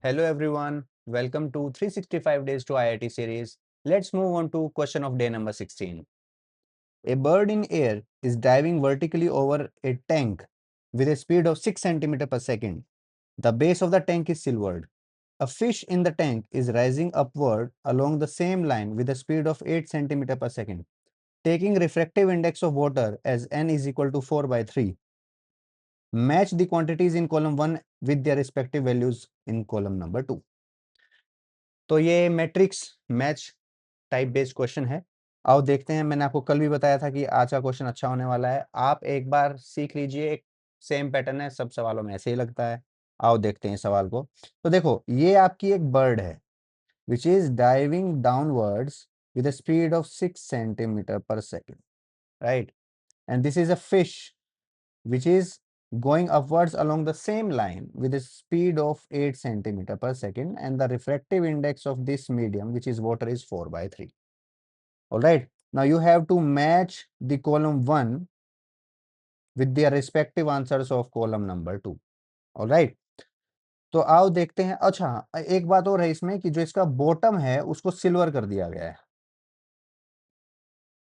Hello everyone, welcome to 365 Days to IIT series. Let's move on to question of day number 16. A bird in air is diving vertically over a tank with a speed of 6 cm per second. The base of the tank is silvered. A fish in the tank is rising upward along the same line with a speed of 8 cm per second. Taking refractive index of water as n is equal to 4 by 3. Match the quantities in column 1 with their respective values in column number 2. तो ये matrix match type based question है। आओ देखते हैं। मैंने आपको कल भी बताया था कि आज का क्वेश्चन अच्छा होने वाला है। आप एक बार सीख लीजिए, एक सेम पैटर्न है, सब सवालों में ऐसे ही लगता है। आओ देखते हैं सवाल को। तो देखो, ये आपकी एक बर्ड है which is diving downwards with a speed of 6 centimetre per second, right? And this is a fish which is going upwards along the same line with a speed of 8 centimeter per second, and the refractive index of this medium, which is water, is 4 by 3. All right, now you have to match the column 1 with their respective answers of column number 2. All right, तो आओ देखते हैं। अच्छा, एक बात और है इसमें कि जो इसका बॉटम है उसको सिल्वर कर दिया गया है।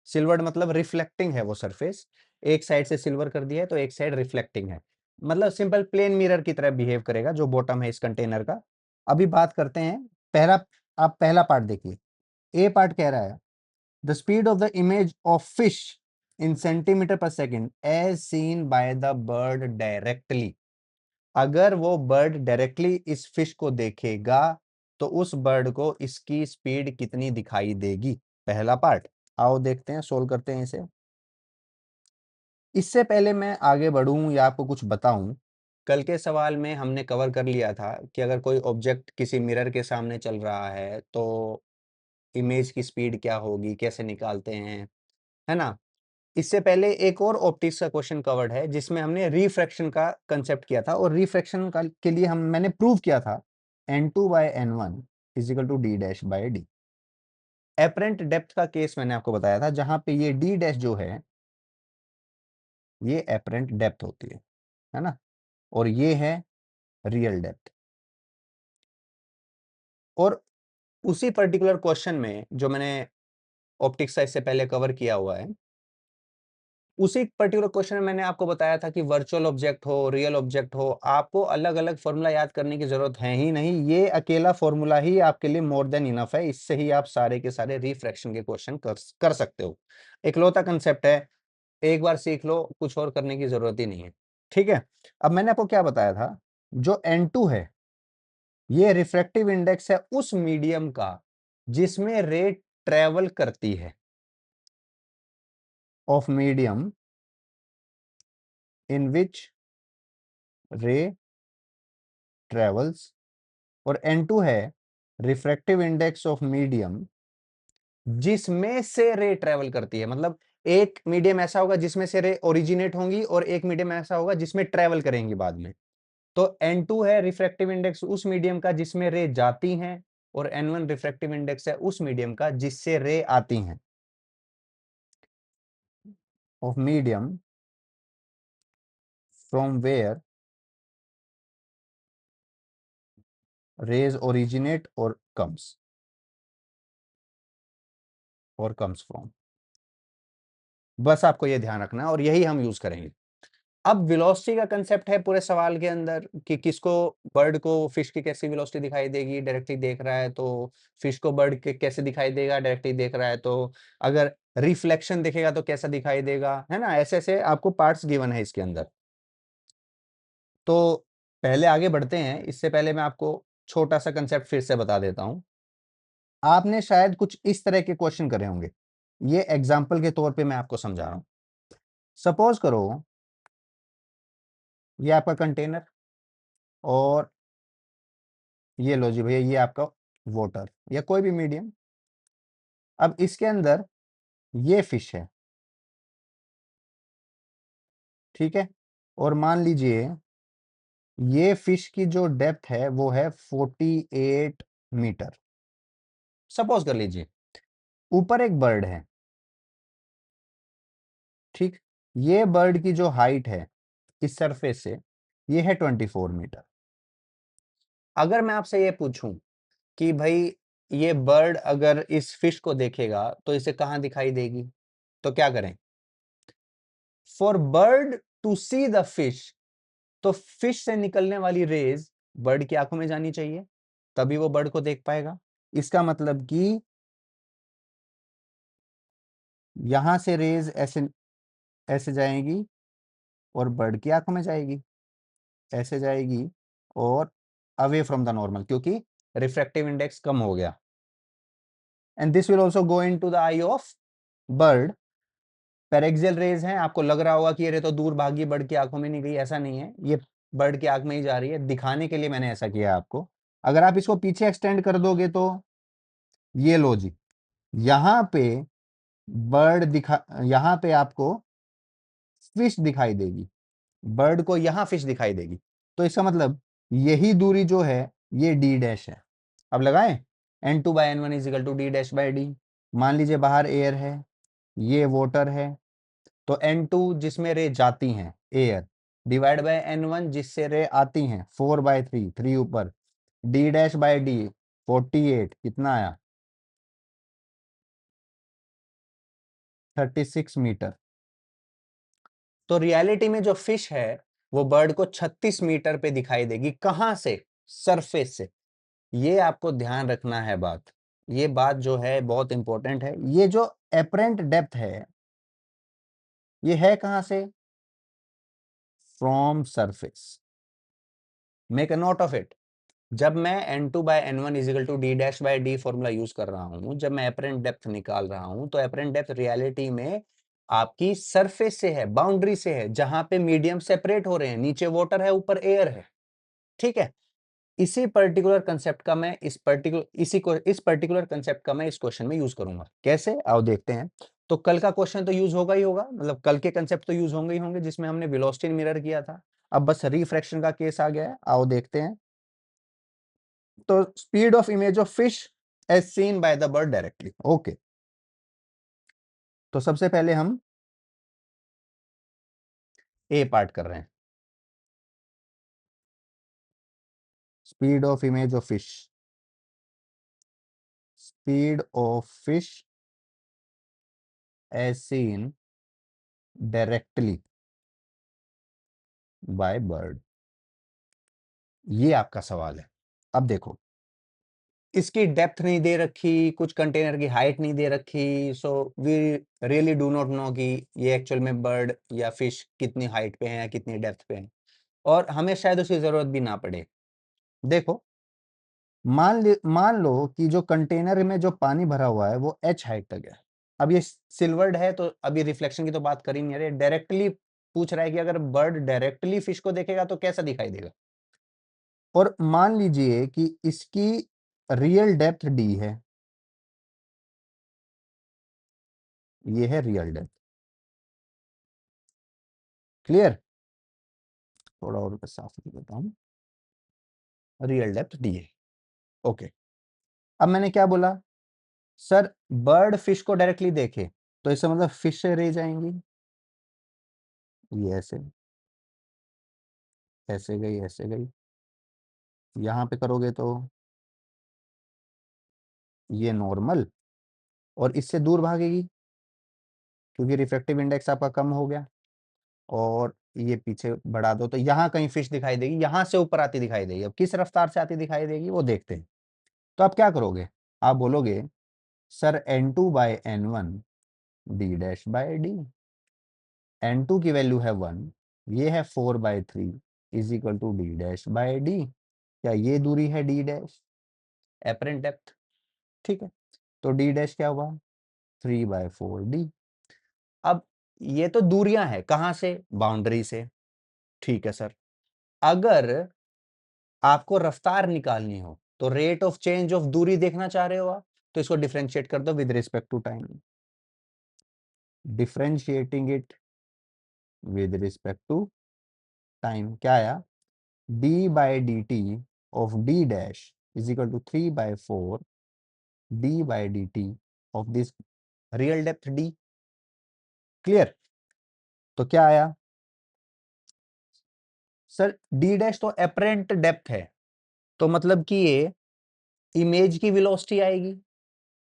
सिल्वर्ड मतलब रिफ्लेक्टिंग है वो सरफेस, एक साइड से सिल्वर कर दिया है तो एक साइड रिफ्लेक्टिंग है, मतलब सिंपल प्लेन मिरर की तरह बिहेव करेगा जो बॉटम है इस कंटेनर का। अभी बात करते हैं पहला। आप पहला पार्ट देखिए। ए पार्ट कह रहा है the speed of the image of fish in centimetre per second as seen by the bird directly. अगर वो बर्ड डायरेक्टली इस फिश को देखेगा तो उस बर्ड को इसकी स्पीड कितनी दिखाई देगी, पहला पार्ट। आओ देखते हैं, सोल्व करते हैं इसे। इससे पहले मैं आगे बढ़ूं या आपको कुछ बताऊं, कल के सवाल में हमने कवर कर लिया था कि अगर कोई ऑब्जेक्ट किसी मिरर के सामने चल रहा है तो इमेज की स्पीड क्या होगी, कैसे निकालते हैं, है ना? इससे पहले एक और ऑप्टिक्स का क्वेश्चन कवर्ड है जिसमें हमने रिफ्रैक्शन का कंसेप्ट किया था, और रिफ्रैक्शन का के लिए मैंने प्रूव किया था n2 by n1 is equal to d dash by d। Apparent depth का केस मैंने आपको बताया था, जहां पे ये d डैश जो है ये एपरेंट डेप्थ होती है ना, और ये है रियल डेप्थ। और उसी पर्टिकुलर क्वेश्चन में जो मैंने ऑप्टिक्स का इससे पहले कवर किया हुआ है, उसी पर्टिकुलर क्वेश्चन में मैंने आपको बताया था कि वर्चुअल ऑब्जेक्ट हो, रियल ऑब्जेक्ट हो, आपको अलग अलग फॉर्मूला याद करने की जरूरत है ही नहीं। ये अकेला फॉर्मूला ही आपके लिए मोर देन इनफ है। इससे ही आप सारे के सारे रिफ्रैक्शन के क्वेश्चन कर सकते हो। इकलौता कंसेप्ट है, एक बार सीख लो, कुछ और करने की जरूरत ही नहीं है। ठीक है, अब मैंने आपको क्या बताया था, जो n2 है ये रिफ्रैक्टिव इंडेक्स है उस मीडियम का जिसमें रे ट्रेवल करती है, of medium in which ray travels. और n2 है रिफ्रैक्टिव इंडेक्स ऑफ मीडियम जिसमें से रे ट्रेवल करती है। मतलब एक मीडियम ऐसा होगा जिसमें से रे ओरिजिनेट होंगी और एक मीडियम ऐसा होगा जिसमें ट्रेवल करेंगी बाद में। तो n2 है रिफ्रैक्टिव इंडेक्स उस मीडियम का जिसमें रे जाती हैं, और n1 रिफ्रैक्टिव इंडेक्स है उस मीडियम का जिससे रे आती हैं, of medium from where rays originate और कम्स फ्रॉम। बस आपको ये ध्यान रखना है और यही हम यूज करेंगे। अब वेलोसिटी का कंसेप्ट है पूरे सवाल के अंदर कि किसको, बर्ड को फिश की कैसी वेलोसिटी दिखाई देगी, डायरेक्टली देख रहा है तो फिश को बर्ड के कैसे दिखाई देगा, डायरेक्टली देख रहा है तो अगर रिफ्लेक्शन दिखेगा तो कैसा दिखाई देगा, है ना? ऐसे ऐसे आपको पार्ट्स गिवन है इसके अंदर। तो पहले आगे बढ़ते हैं, इससे पहले मैं आपको छोटा सा कंसेप्ट फिर से बता देता हूं। आपने शायद कुछ इस तरह के क्वेश्चन करे होंगे, ये एग्जाम्पल के तौर पे मैं आपको समझा रहा हूं। सपोज करो ये आपका कंटेनर, और ये लो जी भैया ये आपका वाटर या कोई भी मीडियम। अब इसके अंदर ये फिश है, ठीक है? और मान लीजिए ये फिश की जो डेप्थ है वो है 48 मीटर, सपोज कर लीजिए। ऊपर एक बर्ड है, ठीक? ये बर्ड की जो हाइट है इस सरफेस से ये है 24 मीटर। अगर मैं आपसे ये पूछूं कि भाई ये बर्ड अगर इस फिश को देखेगा तो इसे कहां दिखाई देगी, तो क्या करें? For bird to see the fish, तो फिश से निकलने वाली रेज बर्ड की आंखों में जानी चाहिए, तभी वो बर्ड को देख पाएगा। इसका मतलब कि यहां से रेज ऐसे ऐसे जाएगी और बर्ड की आंखों में जाएगी, ऐसे जाएगी और अवे फ्रॉम द नॉर्मल, क्योंकि रिफ्रैक्टिव इंडेक्स कम हो गया। And this will also go in to the eye of bird. Paraxial rays हैं, आपको लग रहा होगा कि ये तो दूर भागी, बर्ड की आंखों में नहीं गई, ऐसा नहीं है, ये बर्ड की आंख में ही जा रही है, दिखाने के लिए मैंने ऐसा किया आपको। अगर आप इसको पीछे एक्सटेंड कर दोगे तो ये लो जी, यहां पे यहां पे आपको फिश दिखाई देगी, बर्ड को यहां फिश दिखाई देगी, तो इसका मतलब यही दूरी जो है ये डी डैश है। अब लगाएं, n2 by n one is equal to d dash by d. मान लीजिए बाहर एयर है, ये वाटर है, तो n2 जिसमें रे जाती हैं एयर, डिवाइड बाय n1 जिससे रे आती हैं, 4/3, 3 ऊपर, डी डैश बाई डी 48, कितना आया? 36 मीटर। तो रियलिटी में जो फिश है वो बर्ड को 36 मीटर पे दिखाई देगी। कहां से? सरफेस से। ये आपको ध्यान रखना है बात, ये बात जो है बहुत इंपॉर्टेंट है। ये जो एपरेंट डेप्थ है ये है कहां से? From surface. Make a note of it. जब मैं n2 by n1 is equal to d dash by d formula use कर रहा हूं, जब मैं एपरेंट डेप्थ निकाल रहा हूं, तो एपरेंट डेप्थ रियलिटी में आपकी सरफेस से है, बाउंड्री से है, जहां पे मीडियम सेपरेट हो रहे हैं, नीचे वाटर है, ऊपर एयर है। ठीक है, इसी पर्टिकुलर कंसेप्ट का मैं इस पर्टिकुलर कंसेप्ट का मैं इस क्वेश्चन में यूज करूंगा। कैसे, आओ देखते हैं। तो कल का क्वेश्चन तो यूज होगा ही होगा, मतलब कल के कंसेप्ट तो यूज होंगे ही होंगे जिसमें हमने वेलोसिटी मिरर किया था। अब बस रिफ्रैक्शन का केस आ गया है, आओ देखते हैं। तो speed of image of fish as seen by the bird directly. Okay, तो सबसे पहले हम ए पार्ट कर रहे हैं, speed of image of fish, speed of fish as seen directly by bird. ये आपका सवाल है। अब देखो, इसकी डेप्थ नहीं दे रखी, कुछ कंटेनर की हाइट नहीं दे रखी, so we really do not know कि ये एक्चुअल में बर्ड या फिश कितनी हाइट पे है या कितनी डेप्थ पे है, और हमें शायद उसकी जरूरत भी ना पड़े। देखो, मान लो कि जो कंटेनर में जो पानी भरा हुआ है वो h हाइट तक है। अब ये सिल्वर्ड है, तो अभी रिफ्लेक्शन की तो बात कर ही नहीं रहे, डायरेक्टली पूछ रहा है कि अगर बर्ड डायरेक्टली फिश को देखेगा तो कैसा दिखाई देगा। और मान लीजिए कि इसकी रियल डेप्थ डी है, ये है रियल डेप्थ। क्लियर? थोड़ा और साफ लिख देता हूं, रियल डेप्थ डी है। ओके, अब मैंने क्या बोला? सर बर्ड फिश को डायरेक्टली देखे तो इसका मतलब फिश से रह जाएंगी, ये ऐसे, ऐसे गई, ऐसे गई, यहां पे करोगे तो ये नॉर्मल, और इससे दूर भागेगी क्योंकि रिफ्रैक्टिव इंडेक्स आपका कम हो गया, और ये पीछे बढ़ा दो तो यहाँ कहीं फिश दिखाई देगी, यहां से ऊपर आती दिखाई देगी। अब किस रफ्तार से आती दिखाई देगी वो देखते हैं। तो आप क्या करोगे? आप बोलोगे sir n2 by n1 d dash by d, n2 की वैल्यू है 1, ये है 4/3 is equal to d dash by d. क्या ये दूरी है डी डैश, एपरेंट डेप्थ? ठीक है, तो डी डैश क्या हुआ? 3/4 डी। अब ये तो दूरियां हैं, कहां से? बाउंड्री से। ठीक है सर, अगर आपको रफ्तार निकालनी हो तो रेट ऑफ चेंज ऑफ दूरी देखना चाह रहे हो आप, तो इसको डिफरेंशिएट कर दो with respect to time. Differentiating it with respect to time, क्या आया? D by d t of d dash is equal to 3/4 d by d t of this real depth d. Clear? तो क्या आया sir? D dash तो apparent depth है, तो मतलब कि ये इमेज की वेलोसिटी आएगी,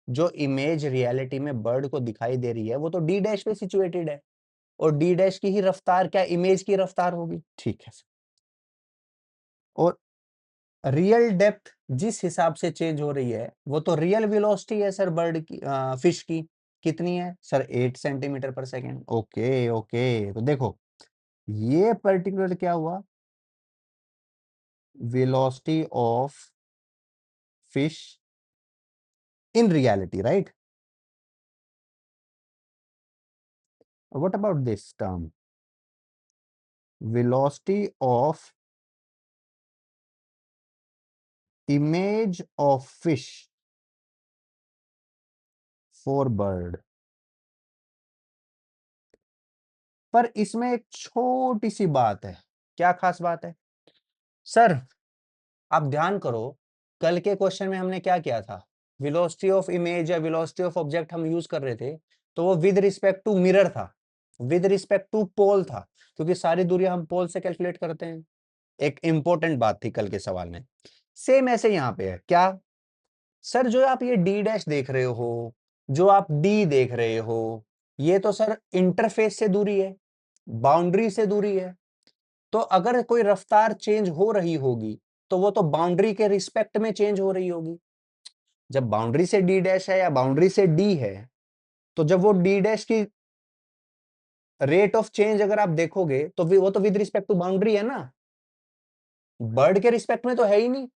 जो इमेज रियलिटी में बर्ड को दिखाई दे रही है वो तो डी डैश पे सिचुएटेड है, और डी डैश की ही रफ्तार क्या इमेज की रफ्तार होगी, ठीक है। और रियल डेप्थ जिस हिसाब से चेंज हो रही है वो तो रियल वेलोसिटी है सर, बर्ड की फिश की कितनी है sir, 8 centimetre per second. Okay okay, तो देखो ये पर्टिकुलर क्या हुआ, velocity of fish in reality, right. What about this term, velocity of image of fish for bird। पर इसमें एक छोटी सी बात है, क्या खास बात है सर, आप ध्यान करो, कल के क्वेश्चन में हमने क्या किया था, वेलोसिटी ऑफ इमेज या वेलोसिटी ऑफ ऑब्जेक्ट हम यूज कर रहे थे, तो वो विद रिस्पेक्ट टू मिरर था, विद रिस्पेक्ट टू पोल था, क्योंकि सारी दूरियां हम पोल से कैलकुलेट करते हैं। एक इंपॉर्टेंट बात थी कल के सवाल में। सेम ऐसे यहां पे है क्या सर, जो आप ये डी डैश देख रहे हो, जो आप डी देख रहे हो, ये तो सर इंटरफेस से दूरी है, बाउंड्री से दूरी है। तो अगर कोई रफ्तार चेंज हो रही होगी तो वो तो बाउंड्री के रिस्पेक्ट में चेंज हो रही होगी। जब बाउंड्री से डी डैश है या बाउंड्री से डी है, तो जब वो डी डैश की रेट ऑफ चेंज अगर आप देखोगे तो वो तो विद रिस्पेक्ट टू बाउंड्री है ना, बर्ड के रिस्पेक्ट में तो है ही नहीं।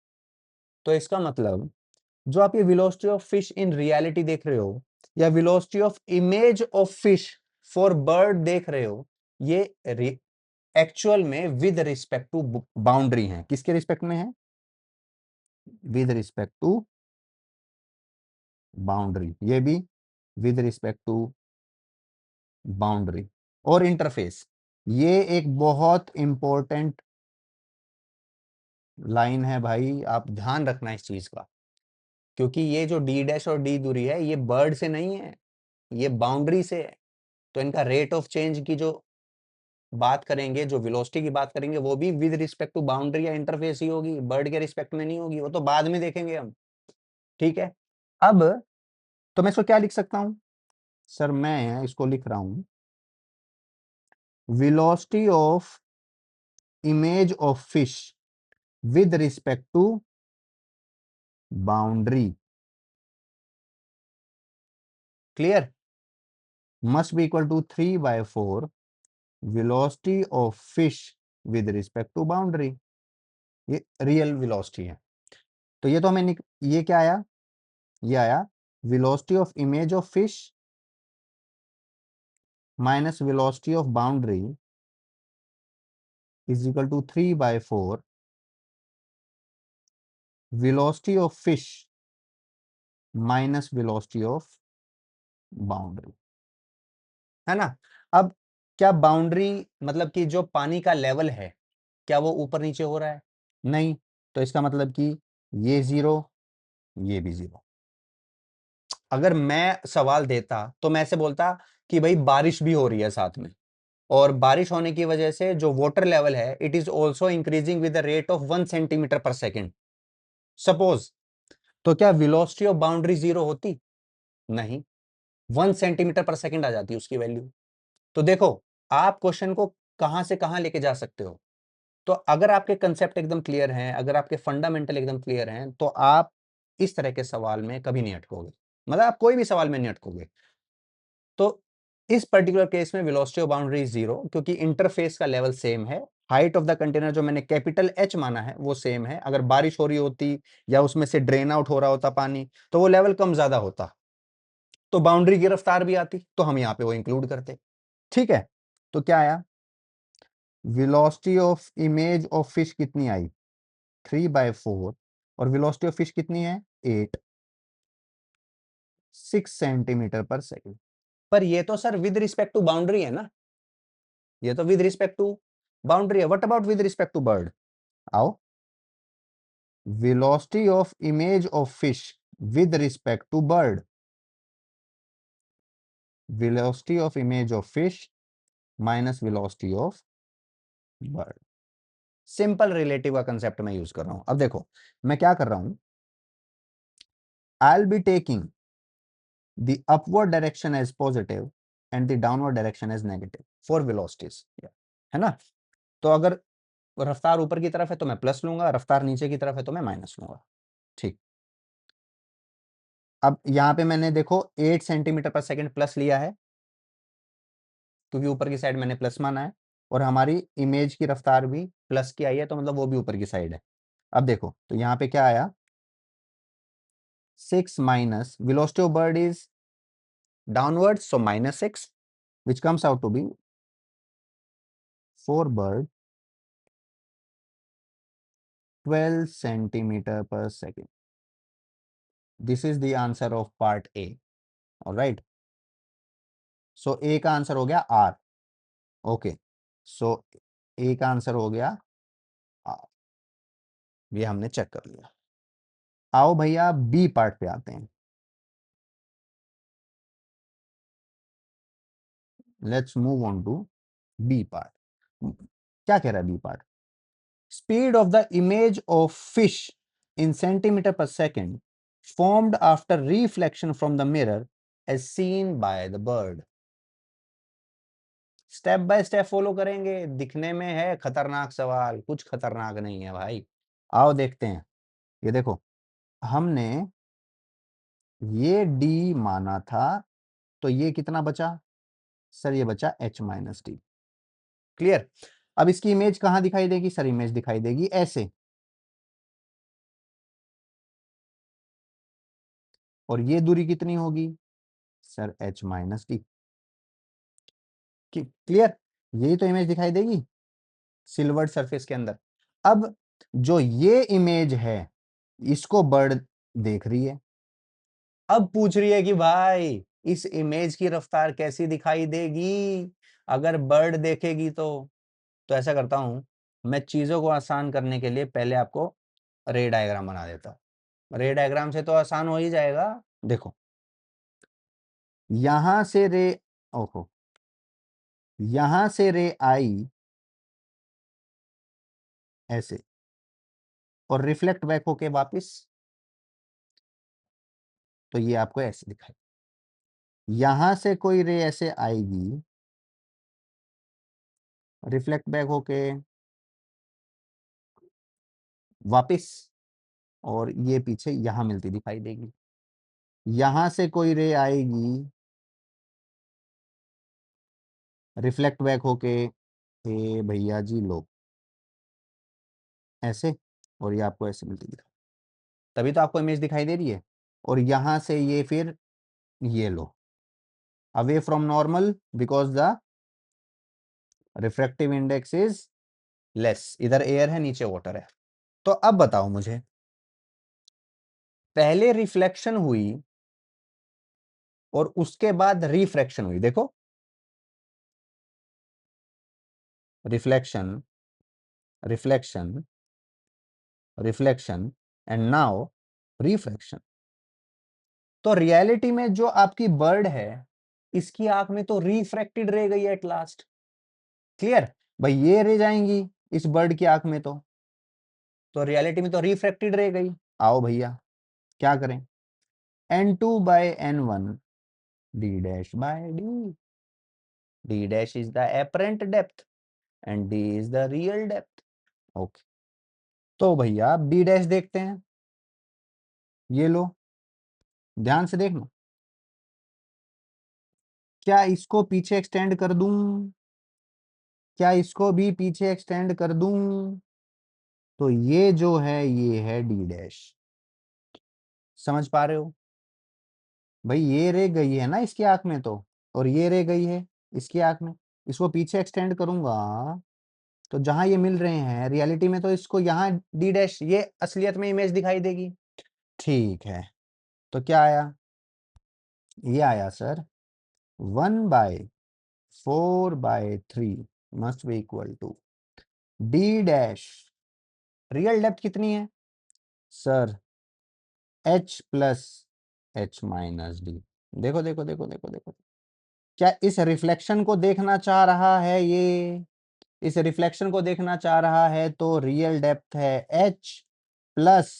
तो इसका मतलब जो आप ये velocity of fish in reality देख रहे हो या velocity of image of fish for bird देख रहे हो, ये एक्चुअल में विद रिस्पेक्ट टू बाउंड्री है। किसके रिस्पेक्ट में है, विद रिस्पेक्ट टू बाउंड्री, ये भी विद रिस्पेक्ट टू बाउंड्री और इंटरफेस। ये एक बहुत इंपॉर्टेंट लाइन है भाई, आप ध्यान रखना इस चीज का, क्योंकि ये जो डी डैश और डी दूरी है ये बर्ड से नहीं है, ये बाउंड्री से है। तो इनका रेट ऑफ चेंज की जो बात करेंगे, जो वेलोसिटी की बात करेंगे, वो भी विद रिस्पेक्ट टू बाउंड्री या इंटरफेस ही होगी, बर्ड के रिस्पेक्ट में नहीं होगी, वो तो बाद में देखेंगे हम, ठीक है। अब तो मैं इसको क्या लिख सकता हूं सर, मैं इसको लिख रहा हूं velocity of image of fish with respect to boundary, clear, must be equal to 3/4 velocity of fish with respect to boundary. ये रियल वेलोसिटी है। तो ये तो हमें ये क्या आया, ये आया velocity of image of fish minus velocity of boundary is equal to 3/4 velocity of fish minus velocity of boundary, है ना। अब क्या बाउंड्री मतलब कि जो पानी का लेवल है, क्या वो ऊपर नीचे हो रहा है, नहीं, तो इसका मतलब कि ये जीरो, ये भी जीरो। अगर मैं सवाल देता तो मैं ऐसे बोलता कि भाई बारिश भी हो रही है साथ में, और बारिश होने की वजह से जो वाटर लेवल है it is also increasing with the rate of 1 centimetre per second, suppose. तो क्या वेलोसिटी ऑफ बाउंड्री जीरो होती, नहीं, 1 सेंटीमीटर पर सेकेंड आ जाती उसकी वैल्यू। तो देखो आप क्वेश्चन को कहां से कहां लेके जा सकते हो। तो अगर आपके कंसेप्ट एकदम क्लियर हैं, अगर आपके फंडामेंटल एकदम क्लियर हैं, तो आप इस तरह के सवाल में कभी नहीं अटकोगे, मतलब आप कोई भी सवाल में नहीं अटकोगे। तो इस पर्टिकुलर केस में वेलोसिटी ऑफ बाउंड्री जीरो, क्योंकि इंटरफेस का लेवल सेम है, हाइट ऑफ द कंटेनर जो मैंने कैपिटल एच माना है वो सेम है। अगर बारिश हो रही होती या उसमें से ड्रेन आउट हो रहा होता पानी, तो वो लेवल कम ज्यादा होता, तो बाउंड्री की रफ्तार भी आती, तो हम यहाँ पे वो इंक्लूड करते, ठीक है। तो क्या आया, velocity of image of fish कितनी आई, 3/4, और वेलोसिटी ऑफ फिश कितनी है, 8, 6 सेंटीमीटर पर सेकेंड। पर ये तो sir with respect to boundary है ना, ये तो विद रिस्पेक्ट टू बाउंड्री है। What about with respect to bird, आओ, velocity of image of fish with respect to bird, velocity of image of fish minus velocity of bird, simple relative का concept मैं use कर रहा हूं। अब देखो मैं क्या कर रहा हूं, I will be taking the upward direction as positive and the downward direction as negative for velocities, है ना। तो अगर रफ्तार ऊपर की तरफ है तो मैं प्लस लूंगा, रफ्तार नीचे की तरफ है तो मैं माइनस लूंगा। ठीक, अब यहां पे मैंने देखो 8 सेंटीमीटर पर सेकंड प्लस लिया है क्योंकि ऊपर की साइड मैंने प्लस माना है, और हमारी इमेज की रफ्तार भी प्लस की आई है तो मतलब वो भी ऊपर की साइड है। अब देखो तो यहाँ पे क्या आया, 6 minus velocity of bird is downward so -6 which comes out to be 4 bird 12 centimeter per second. This is the answer of part A. All right. So A का आंसर हो गया R. ओके, सो A का answer हो गया R. ये हमने check कर लिया। आओ भैया बी पार्ट पे आते हैं। Let's move on to B part. क्या कह रहा है B part, speed of the image of fish in centimeter per second formed after reflection from the mirror as seen by the bird. Step by step follow करेंगे, दिखने में है खतरनाक सवाल, कुछ खतरनाक नहीं है भाई। आओ देखते हैं। ये देखो हमने ये डी माना था तो ये कितना बचा सर, ये बचा h-d। क्लियर। अब इसकी इमेज कहां दिखाई देगी सर, इमेज दिखाई देगी ऐसे, और ये दूरी कितनी होगी सर h-d। क्लियर, यही तो इमेज दिखाई देगी सिल्वर्ड सरफेस के अंदर। अब जो ये इमेज है इसको बर्ड देख रही है, अब पूछ रही है कि भाई इस इमेज की रफ्तार कैसी दिखाई देगी अगर बर्ड देखेगी तो ऐसा करता हूं, मैं चीजों को आसान करने के लिए पहले आपको रे डायग्राम बना देता हूं। रे डायग्राम से तो आसान हो ही जाएगा। देखो यहां से रे, ओहो, यहां से रे आई ऐसे और रिफ्लेक्ट बैक होके वापस, तो ये आपको ऐसे दिखाई, यहां से कोई रे ऐसे आएगी रिफ्लेक्ट बैक होके वापस, और ये पीछे यहां मिलती दिखाई देगी। यहां से कोई रे आएगी रिफ्लेक्ट बैक होके, ए भैया जी लो ऐसे, और ये आपको ऐसे मिलती दिखाई, तभी तो आपको इमेज दिखाई दे रही है। और यहां से ये फिर ये लो away from normal because the refractive index is less, इधर एयर है नीचे वाटर है। तो अब बताओ मुझे, पहले रिफ्लेक्शन हुई और उसके बाद रिफ्रैक्शन हुई, देखो reflection reflection reflection and now refraction. तो रियलिटी में जो आपकी बर्ड है इसकी आंख में तो रिफ्रैक्टेड रह गई एट लास्ट। क्लियर भाई, ये रह जाएंगी इस बर्ड की आंख में तो रियलिटी में तो रिफ्रैक्टेड रह गई। आओ भैया क्या करें, n2 by n1 d dash by d, d dash is the apparent depth and d is the real depth. Okay, तो भैया d डैश देखते हैं, ये लो ध्यान से देखना, क्या इसको पीछे एक्सटेंड कर दूं, क्या इसको भी पीछे एक्सटेंड कर दूं, तो ये जो है ये है d डैश। समझ पा रहे हो भाई, ये रह गई है ना इसकी आंख में तो, और ये रह गई है इसकी आंख में, इसको पीछे एक्सटेंड करूंगा तो जहां ये मिल रहे हैं रियलिटी में तो इसको यहाँ डी डैश, ये असलियत में इमेज दिखाई देगी। ठीक है, तो क्या आया, ये आया sir 1/4/3 must be equal to d dash, real depth कितनी है सर h प्लस h-d। देखो देखो देखो देखो देखो, क्या इस रिफ्लेक्शन को देखना चाह रहा है ये, इस रिफ्लेक्शन को देखना चाह रहा है तो रियल डेप्थ है h प्लस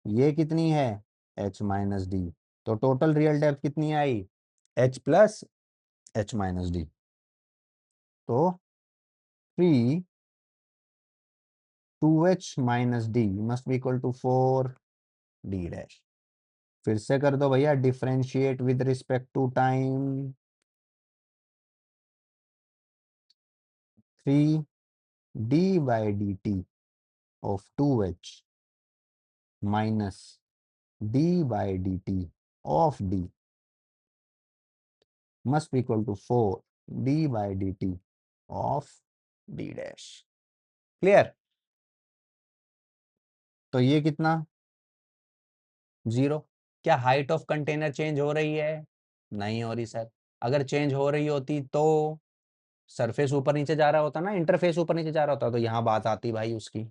ये कितनी है h माइनस डी। तो टोटल रियल डेप्थ कितनी आई h plus h minus d. तो 3 2h minus d must be equal to 4d dash. फिर से कर दो भैया, differentiate with respect to time. 3d by d t of 2h minus d by d t of d must be equal to 4d by dt of d dash। Clear? तो ये कितना 0। क्या height of container change हो रही है? नहीं हो रही सर। अगर चेंज हो रही होती तो सरफेस ऊपर नीचे जा रहा होता ना, इंटरफेस ऊपर नीचे जा रहा होता, तो यहाँ बात आती भाई उसकी।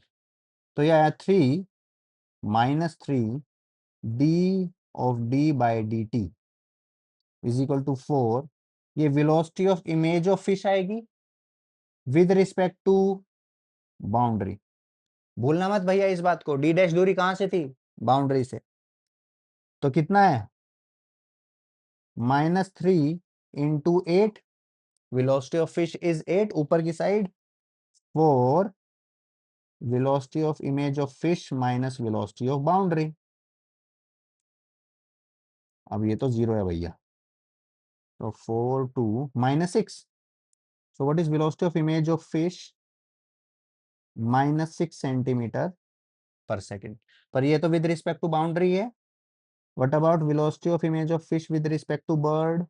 तो ये आया 3 minus 3d of d by d t is equal to 4। ये velocity of image of fish आएगी विद रिस्पेक्ट टू बाउंड्री। भूलना मत भैया इस बात को, डी डैश दूरी कहां से थी बाउंड्री से। तो कितना है -3 into 8, velocity of fish is 8 ऊपर की side, 4 velocity of image of fish minus velocity of boundary. अब ये तो 0 है भैया, तो 4 2 -6। So what is velocity of image of fish -6 centimetre per second. पर ये तो विद रिस्पेक्ट टू बाउंड्री है। What about velocity of image of fish with respect to bird?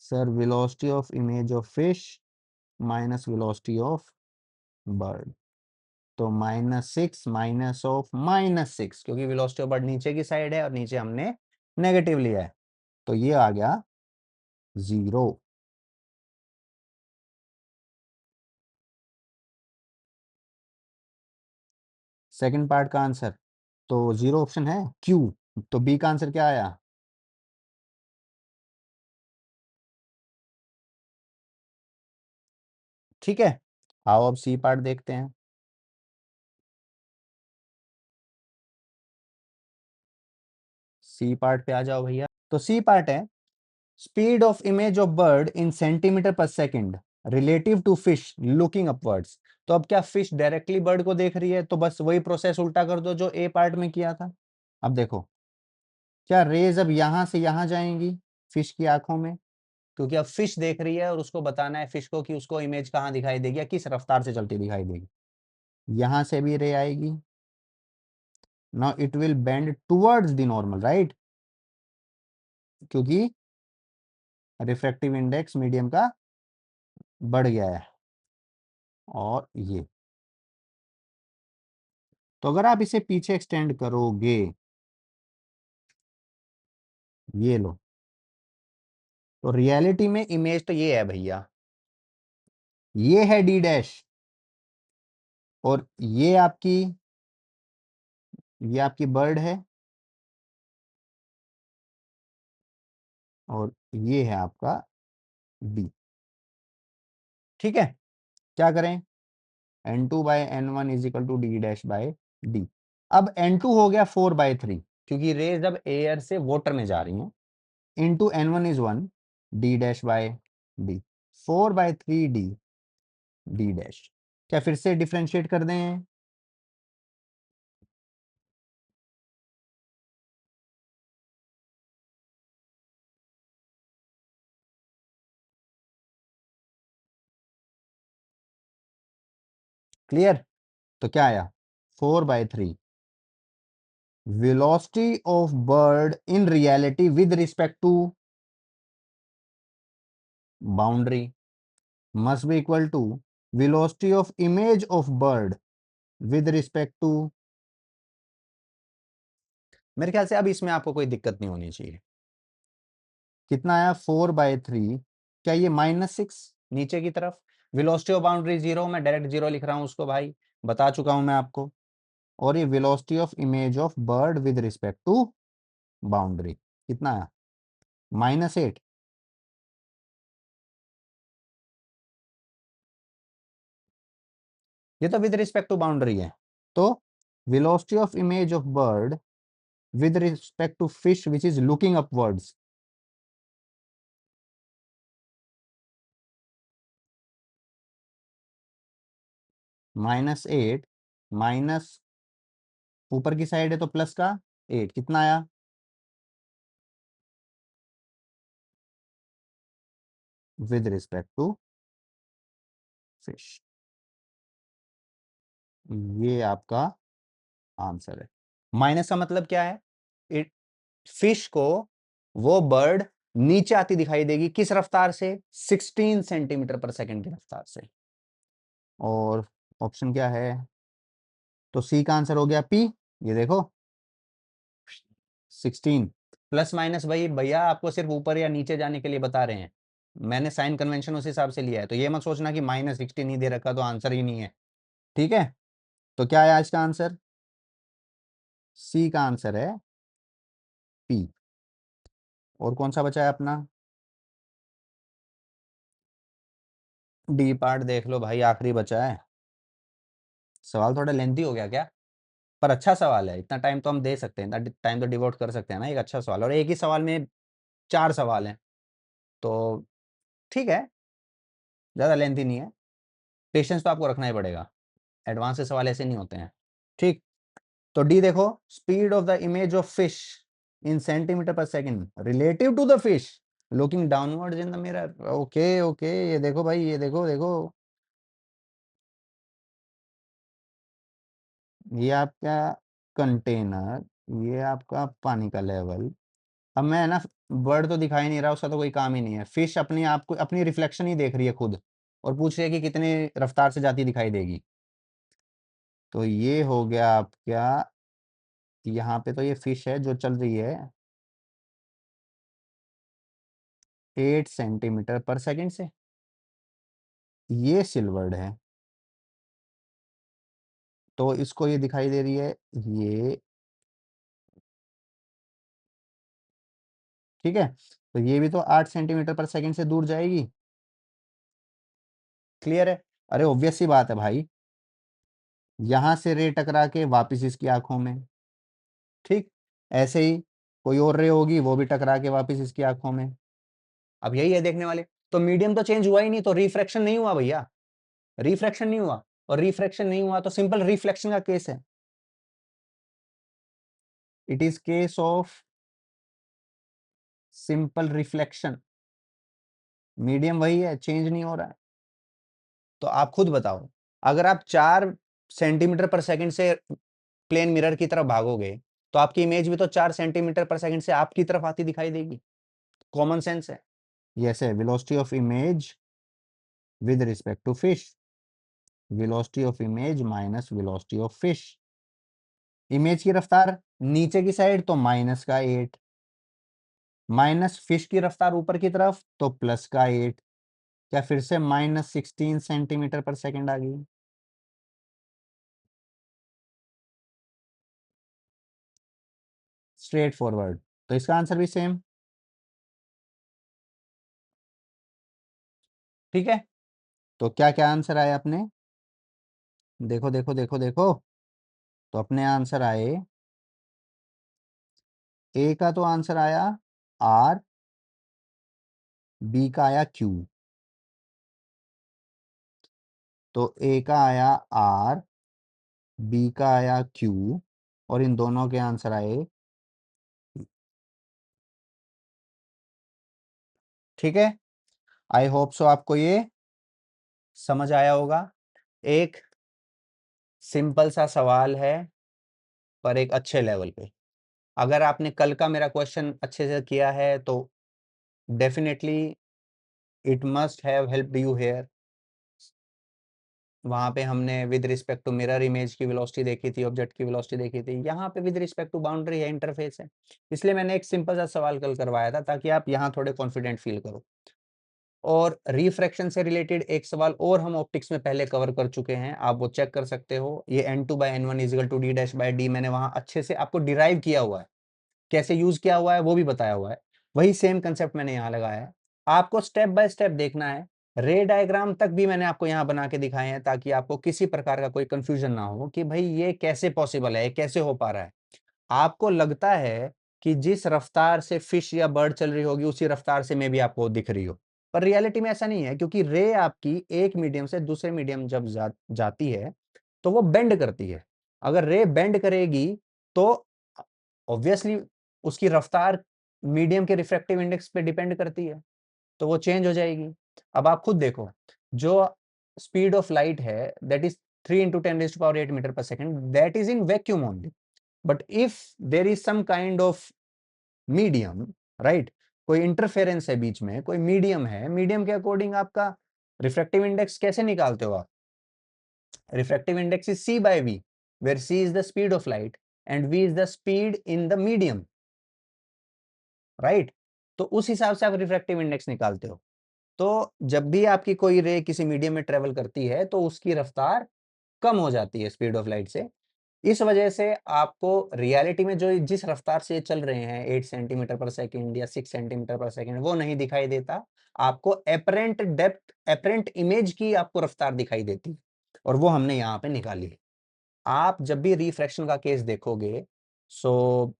Sir velocity of image of fish minus velocity of bird. तो -6 minus of -6, क्योंकि velocity of bird नीचे की side है और नीचे हमने negative लिया है, तो ये आ गया 0। सेकंड पार्ट का आंसर तो 0 ऑप्शन है क्यू। तो बी का आंसर क्या आया? ठीक है, आओ अब सी पार्ट देखते हैं। सी पार्ट पे आ जाओ भैया। तो सी पार्ट है speed of image of bird in centimetre per second relative to fish looking upwards. तो अब क्या फिश डायरेक्टली बर्ड को देख रही है, तो बस वही प्रोसेस उल्टा कर दो जो ए पार्ट में किया था। अब देखो, क्या रेज अब यहां से यहां जाएंगी फिश की आंखों में, क्योंकि अब फिश देख रही है और उसको बताना है फिश को कि उसको इमेज कहाँ दिखाई देगी या किस रफ्तार से चलती दिखाई देगी। यहां से भी रे आएगी। Now it will bend towards the normal, right, क्योंकि रिफ्रैक्टिव इंडेक्स मीडियम का बढ़ गया है। और ये, तो अगर आप इसे पीछे एक्सटेंड करोगे, ये लो, तो रियलिटी में इमेज तो ये है भैया, ये है डी डैश, और ये आपकी बर्ड है, और ये है आपका डी। ठीक है, क्या करें, n2 by n1 is equal to d dash by d. अब n2 हो गया 4/3, क्योंकि रेज अब एयर से वाटर में जा रही हैं, into n1 is 1 D dash by D, 4/3 D D dash. क्या फिर से डिफ्रेंशिएट कर दें? क्लियर? तो क्या आया 4/3 velocity of bird in reality with respect to boundary must be equal to velocity of image of bird with respect to। मेरे ख्याल से अब इसमें आपको कोई दिक्कत नहीं होनी चाहिए। कितना आया 4/3, क्या ये -6 नीचे की तरफ, वेलोसिटी ऑफ बाउंड्री 0, मैं डायरेक्ट 0 लिख रहा हूं उसको भाई, बता चुका हूं मैं आपको। और ये velocity of image of bird with respect to boundary कितना आया -8। ये तो विद रिस्पेक्ट टू बाउंड्री है। तो velocity of image of bird with respect to fish which is looking upwards, -8 minus ऊपर की साइड है तो प्लस का 8, कितना आया? With respect to fish. ये आपका आंसर है। माइनस का मतलब क्या है? इट फिश को वो बर्ड नीचे आती दिखाई देगी, किस रफ्तार से? 16 सेंटीमीटर पर सेकंड की रफ्तार से। और ऑप्शन क्या है? तो सी का आंसर हो गया पी। ये देखो 16 प्लस माइनस, भाई भैया आपको सिर्फ ऊपर या नीचे जाने के लिए बता रहे हैं। मैंने साइन कन्वेंशन उस हिसाब से लिया है, तो ये मत सोचना कि -16 ही दे रखा तो आंसर ही नहीं है। ठीक है, तो क्या है आज का आंसर? सी का आंसर है पी। और कौन सा बचा है अपना? डी पार्ट देख लो भाई, आखिरी बचा है। सवाल थोड़ा लेंथी हो गया क्या? पर अच्छा सवाल है, इतना टाइम तो हम दे सकते हैं, इतना टाइम तो डिवोट कर सकते हैं ना। एक अच्छा सवाल, और एक ही सवाल में 4 सवाल हैं, तो ठीक है, ज़्यादा लेंथी नहीं है। पेशेंस तो आपको रखना ही पड़ेगा, एडवांस से सवाल ऐसे नहीं होते हैं। ठीक, तो डी देखो, speed of the image of fish in centimetre per second relative to the fish looking downwards in the mirror. Okay okay, ये देखो भाई, ये देखो देखो, ये आपका कंटेनर, ये आपका पानी का लेवल। अब मैं ना, बर्ड तो दिखाई नहीं रहा, उसका तो कोई काम ही नहीं है। फिश अपने आप को, अपनी रिफ्लेक्शन ही देख रही है खुद, और पूछ रही है कि कितने रफ्तार से जाती दिखाई देगी। तो ये हो गया आपका, यहाँ पे तो ये फिश है जो चल रही है 8 सेंटीमीटर पर सेकंड से। ये सिल्वर्ड है, तो इसको ये दिखाई दे रही है ये। ठीक है, तो ये भी तो 8 सेंटीमीटर पर सेकंड से दूर जाएगी। क्लियर है? अरे ऑब्वियस सी बात है भाई, यहां से रे टकरा के वापस इसकी आंखों में। ठीक, ऐसे ही कोई और रे होगी, वो भी टकरा के वापस इसकी आंखों में। अब यही है देखने वाले। तो मीडियम तो चेंज हुआ ही नहीं, तो रिफ्रैक्शन नहीं हुआ भैया, रिफ्रैक्शन नहीं हुआ। और रिफ्रैक्शन नहीं हुआ तो सिंपल रिफ्लेक्शन का केस है। It is case of simple reflection. Medium वही है, चेंज नहीं हो रहा है। तो आप खुद बताओ, अगर आप 4 सेंटीमीटर पर सेकंड से प्लेन मिरर की तरफ भागोगे, तो आपकी इमेज भी तो 4 सेंटीमीटर पर सेकंड से आपकी तरफ आती दिखाई देगी। कॉमन सेंस है। यस है, velocity of image with respect to fish, velocity of image minus velocity of fish. Image की रफ्तार नीचे की साइड तो -8, माइनस फिश की रफ्तार ऊपर की तरफ तो +8। क्या फिर से -16 सेंटीमीटर पर सेकंड आ गई? स्ट्रेट फॉरवर्ड, तो इसका आंसर भी सेम। ठीक है, तो क्या क्या आंसर आए अपने? देखो देखो देखो देखो, तो अपने आंसर आए, ए का तो आंसर आया आर, बी का आया क्यू। तो ए का आया आर, बी का आया क्यू, और इन दोनों के आंसर आए। ठीक है, आई होप सो आपको ये समझ आया होगा। एक सिंपल सा सवाल है, पर एक अच्छे लेवल पे। अगर आपने कल का मेरा क्वेश्चन अच्छे से किया है तो definitely it must have helped you here. वहाँ पे हमने with respect to mirror image की वेलोसिटी देखी थी, ऑब्जेक्ट की वेलोसिटी देखी थी। यहाँ पे विद रिस्पेक्ट टू बाउंड्री है, इंटरफेस है। इसलिए मैंने एक सिंपल सा सवाल कल करवाया था, ताकि आप यहाँ थोड़े कॉन्फिडेंट फील करो। और रिफ्रैक्शन से रिलेटेड एक सवाल और हम ऑप्टिक्स में पहले कवर कर चुके हैं, आप वो चेक कर सकते हो। ये n2/n1 इजिकल टू d-d मैंने वहाँ अच्छे से आपको डिराइव किया हुआ है, कैसे यूज किया हुआ है वो भी बताया हुआ है। वही सेम कंसेप्ट मैंने यहाँ लगाया है। आपको स्टेप बाय स्टेप देखना है, रे डायग्राम तक भी मैंने आपको यहाँ बना के दिखाए हैं ताकि आपको किसी प्रकार का कोई कंफ्यूजन ना हो कि भाई ये कैसे पॉसिबल है, कैसे हो पा रहा है। आपको लगता है कि जिस रफ्तार से फिश या बर्ड चल रही होगी उसी रफ्तार से मे भी आपको दिख रही हो, पर रियलिटी में ऐसा नहीं है, क्योंकि रे आपकी एक मीडियम से दूसरे मीडियम जब जाती है तो वो बेंड करती है। अगर रे बेंड करेगी तो ऑब्वियसली उसकी रफ्तार मीडियम के रिफ्रैक्टिव इंडेक्स पे डिपेंड करती है, तो वो चेंज हो जाएगी। अब आप खुद देखो, जो स्पीड ऑफ लाइट है that is 3 into 10⁸ metre per second, that is in vacuum only. But if there is some kind of medium, right, कोई इंटरफेरेंस है बीच में, कोई मीडियम है, मीडियम के अकॉर्डिंग आपका रिफ्रैक्टिव इंडेक्स कैसे निकालते हो आप? Refractive index is c by v, where c is the speed of light and v is the speed in the medium, right? तो उस हिसाब से आप रिफ्रैक्टिव इंडेक्स निकालते हो। तो जब भी आपकी कोई रे किसी मीडियम में ट्रेवल करती है तो उसकी रफ्तार कम हो जाती है स्पीड ऑफ लाइट से। इस वजह से आपको रियलिटी में जो जिस रफ्तार से चल रहे हैं 8 सेंटीमीटर पर सेकंड या 6 सेंटीमीटर पर सेकंड, वो नहीं दिखाई देता। आपको एपरेंट डेप्थ, एपरेंट इमेज की आपको रफ्तार दिखाई देती है, और वो हमने यहाँ पे निकाली है। आप जब भी रिफ्रैक्शन का केस देखोगे, so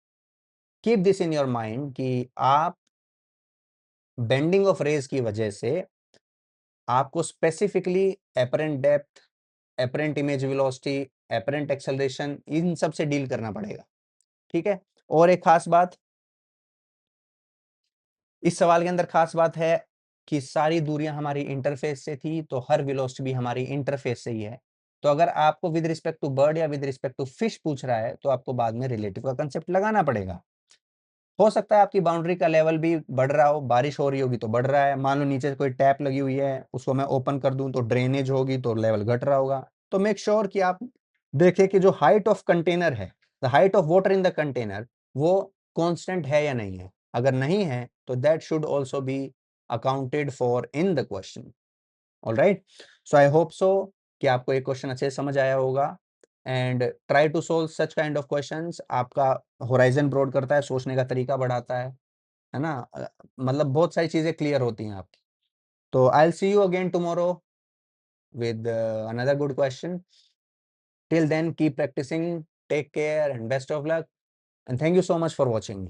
keep this in your mind कि आप बेंडिंग ऑफ रेज की वजह से आपको specifically apparent depth, apparent image velocity, apparent acceleration, इन सब से डील करना पड़ेगा। ठीक है? और एक खास बात, इस सवाल के अंदर खास बात है कि सारी दूरियां हमारी इंटरफेस से थी, तो हर वेलोसिटी भी हमारी इंटरफेस से ही है। तो अगर आपको विद रिस्पेक्ट टू बर्ड या विद रिस्पेक्ट टू फिश पूछ रहा है तो आपको बाद में रिलेटिव का कंसेप्ट लगाना पड़ेगा। हो सकता है आपकी बाउंड्री का लेवल भी बढ़ रहा हो, बारिश हो रही होगी तो बढ़ रहा है। मान लो नीचे कोई टैप लगी हुई है, उसको मैं ओपन कर दूं तो ड्रेनेज होगी तो लेवल घट रहा होगा। तो मेक श्योर कि आप देखें कि जो हाइट ऑफ कंटेनर है, the height of water in the container, वो कांस्टेंट है या नहीं है। अगर नहीं है तो that should also be accounted for in the question. Alright, so I hope so कि आपको ये क्वेश्चन अच्छे से समझ आया होगा, and try to solve such kind of questions. आपका होराइजन ब्रॉड करता है, सोचने का तरीका बढ़ाता है ना? मतलब बहुत सारी चीजें क्लियर होती हैं आपकी। तो I will see you again tomorrow with another good question. Till then, keep practicing, take care, and best of luck. And thank you so much for watching.